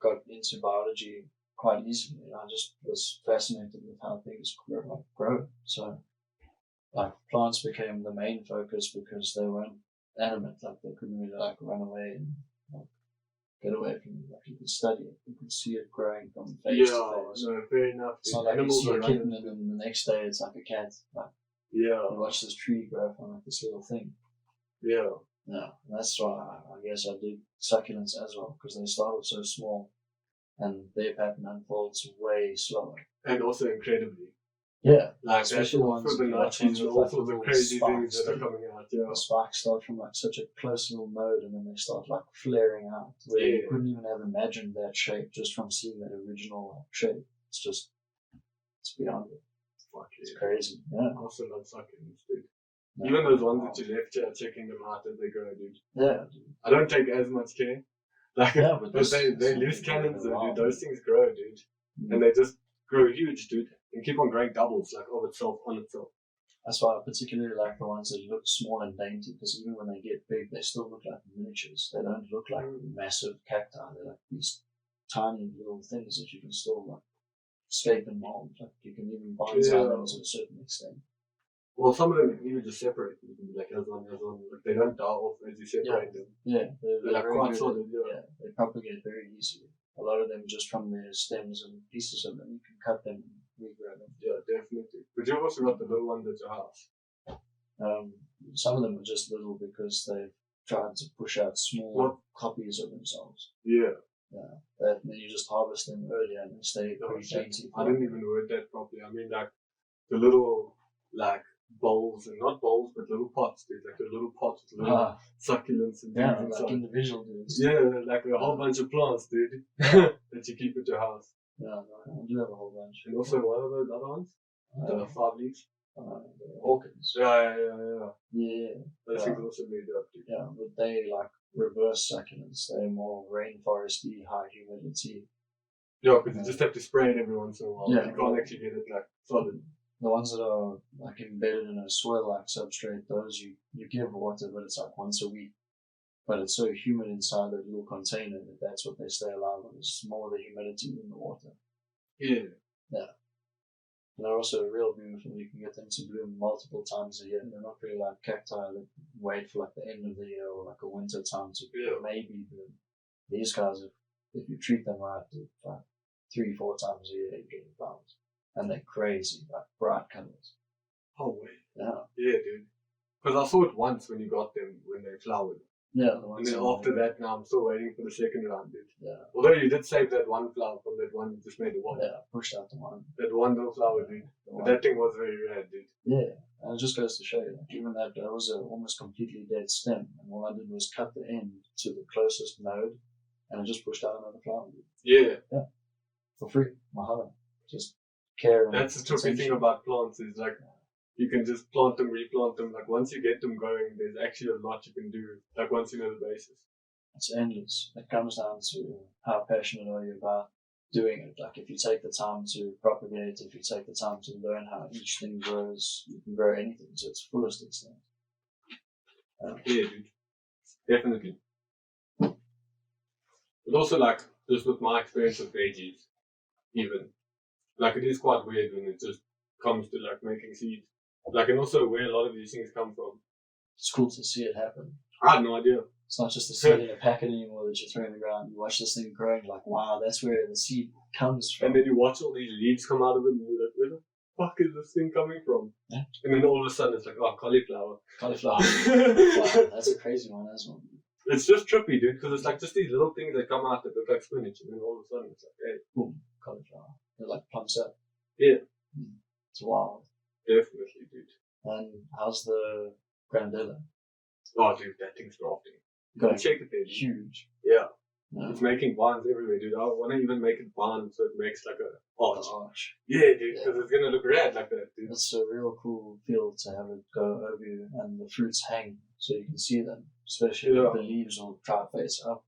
got into biology quite easily. I just was fascinated with how things grow. So, like, plants became the main focus because they weren't animate. Like, they couldn't really like run away and like get away from it. Like, you could study it, you could see it growing from phase to phase. No, fair enough. It's not like you see a kitten and then the next day it's like a cat. Like, you watch this tree grow from like this little thing. Yeah, that's why I guess I did succulents as well, because they started so small and their pattern unfolds way slower. And also incredibly. Yeah. Like, especially that's also the nuts, also the crazy things that are coming out. Yeah. The spikes start from like such a close little node and then they start like flaring out. Where you couldn't even have imagined that shape just from seeing that original shape. It's beyond it. It's crazy. Yeah. I also love succulents, dude. Even those ones that you left here, checking them out as they grow, dude. Yeah. I don't take as much care. Like, but they loose cannons, dude. Those things grow, dude. And they just grow huge, dude. And keep on growing doubles, like, of itself, on itself. That's why I particularly like the ones that look small and dainty, because even when they get big, they still look like miniatures. They don't look like massive cacti. They're like these tiny little things that you can still like shape and mold. Like, you can even bonsai them to a certain extent. Well, some of them even just separate. You can be like, as one. Like, they don't die off as you separate them. Yeah, they're like quite solid. Yeah, they propagate very easily. A lot of them just from their stems and pieces of them, you can cut them and regrow them. Yeah, definitely. But you've also got the little ones at your house. Some of them are just little because they've tried to push out small copies of themselves. Yeah. Then you just harvest them earlier and they stay pretty dainty. I didn't even word that properly. I mean, like, the little, like, bowls, and not bowls, but little pots, dude. Like, the little pots with little succulents and things inside. Like individual dudes. Yeah, like a whole bunch of plants, dude, that you keep at your house. Yeah, I do have a whole bunch. And also, what are those other ones? The 5 leaves? The orchids. Yeah. Those things also made up, dude. Yeah, but they like reverse succulents. They're more rainforesty, high humidity. Yeah, because you just have to spray it every once in a while. You can't actually get it like solid. The ones that are like embedded in a soil-like substrate, those you give water, but it's like once a week. But it's so humid inside that little container that that's what they stay alive on. It's more the humidity than the water. Yeah. And they're also real beautiful. You can get them to bloom multiple times a year. They're not really like cacti that wait for like the end of the year or like a winter time to maybe bloom. These guys, if you treat them right, like 3-4 times a year, you get flowers. And they're crazy, like bright colors. Oh, wait. Yeah. Yeah, dude. Because I saw it once when you got them, when they flowered. Yeah. And then after that, now I'm still waiting for the second round, dude. Yeah. Although you did save that one flower from that one, you just made the one. Yeah, pushed out the one. That one little flower, dude. That thing was very rare, dude. Yeah. And it just goes to show you, like, even that was an almost completely dead stem. And all I did was cut the end to the closest node, and it just pushed out another flower. Yeah. For free. Mahalo. Just care. That's the tricky thing about plants is like, you can just plant them, replant them. Like, once you get them going, there's actually a lot you can do. Like, once you know the basis. It's endless. It comes down to how passionate are you about doing it. Like, if you take the time to propagate, if you take the time to learn how each thing grows, you can grow anything to its fullest extent. Yeah, dude. Definitely. But also, like, just with my experience with veggies, even, like, it is quite weird when it just comes to, like, making seeds. Like, and also where a lot of these things come from. It's cool to see it happen. I had no idea. It's not just a seed in a packet anymore that you throw in the ground. You watch this thing growing, like, wow, that's where the seed comes from. And then you watch all these leaves come out of it, and you're like, where the fuck is this thing coming from? Yeah. And then all of a sudden it's like, oh, cauliflower. Cauliflower. Wow, that's a crazy one as well. It's just trippy, dude, because it's like just these little things that come out that look like spinach, and then all of a sudden it's like, hey, boom, cauliflower. It like plumps up. Yeah. It's wild. Definitely, dude. And how's the Granadilla? Oh, dude, that thing's grafting. Go check it there. Huge. Yeah. It's making vines everywhere, dude. I want to even make it vine so it makes like a arch. Yeah, dude, because it's going to look rad like that, dude. It's a real cool feel to have it go over you and the fruits hang so you can see them. Especially if the leaves will try to face up.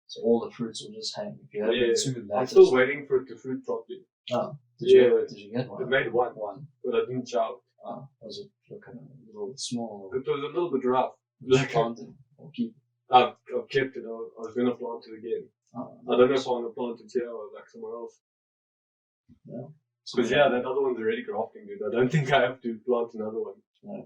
So all the fruits will just hang. If you have it too I'm still waiting for it to fruit properly. Oh. Did you get one? It made one, but I didn't shout. Oh. Was it looking a little small? It was a little bit rough. Like planting or keep it? I've kept it. I was going to plant it again. I don't know if I want to plant it here or like somewhere else. Yeah. Because that other one's already grafting, dude. I don't think I have to plant another one.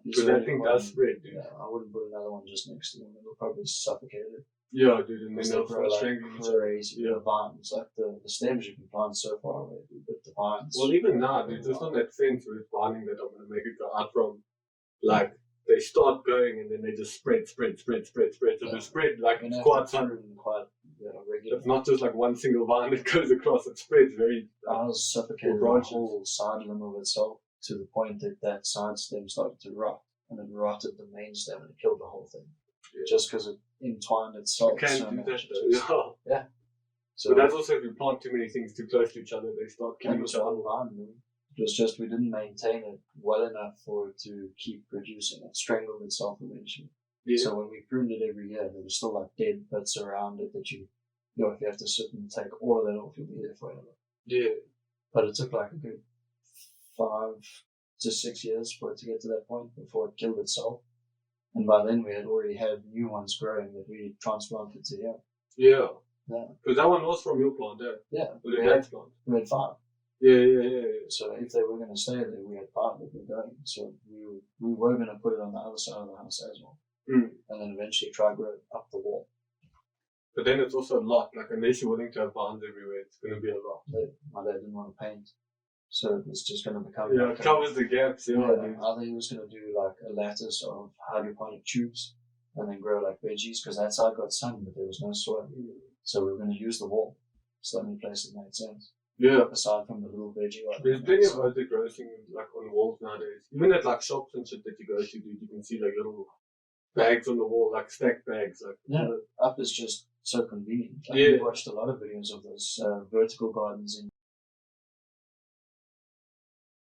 Because that thing does spread, dude. Yeah, I wouldn't put another one just next to them. It'll probably suffocate it. Yeah, dude, and then They they'll grow start like strangling each other. crazy. The vines, like the stems you can plant so far away, dude, but the vines. Well, even now, dude, just on that fence with vining that I'm going to make it go out from, like, they start going and then they just spread. So they spread like it's quite sudden. Regular. It's not just like one single vine that goes across, it spreads very. I was suffocating the whole side limb of itself to the point that side stem started to rot, and it rotted the main stem and it killed the whole thing. Yeah. Just because it entwined itself. You can't so do much. that, yeah. So but that's also if you plant too many things too close to each other, they start killing each other. It was just we didn't maintain it well enough for it to keep producing. It strangled itself eventually. Yeah. So when we pruned it every year, there was still like dead bits around it that if you have to sit and take all of that off, you'll be there forever. Yeah. But it took like a good 5 to 6 years for it to get to that point before it killed itself. And by then we had already had new ones growing that we transplanted to here. Yeah. Yeah. Because that one was from your plant, yeah. We had 5. Yeah. So if they were going to stay there, we had 5 that were going. So we were going to put it on the other side of the house as well. Mm. And then eventually try to grow it up the wall. But then it's also a lot. Like, unless you're willing to have vines everywhere, it's going to be a lot. My dad didn't want to paint. So it was just going to become... Yeah, it covers the gaps. Yeah, I think he was going to do like a lattice of hydroponic tubes and then grow like veggies because that side got sun, but there was no soil. So we were going to use the wall. It's the only place that made sense. Yeah. Aside from the little veggie. There's plenty of other growing like on walls nowadays. Even at like shops and shit that you go to, dude, you can see like little bags on the wall, like stacked bags. Like up is just so convenient. Like, we watched a lot of videos of those vertical gardens in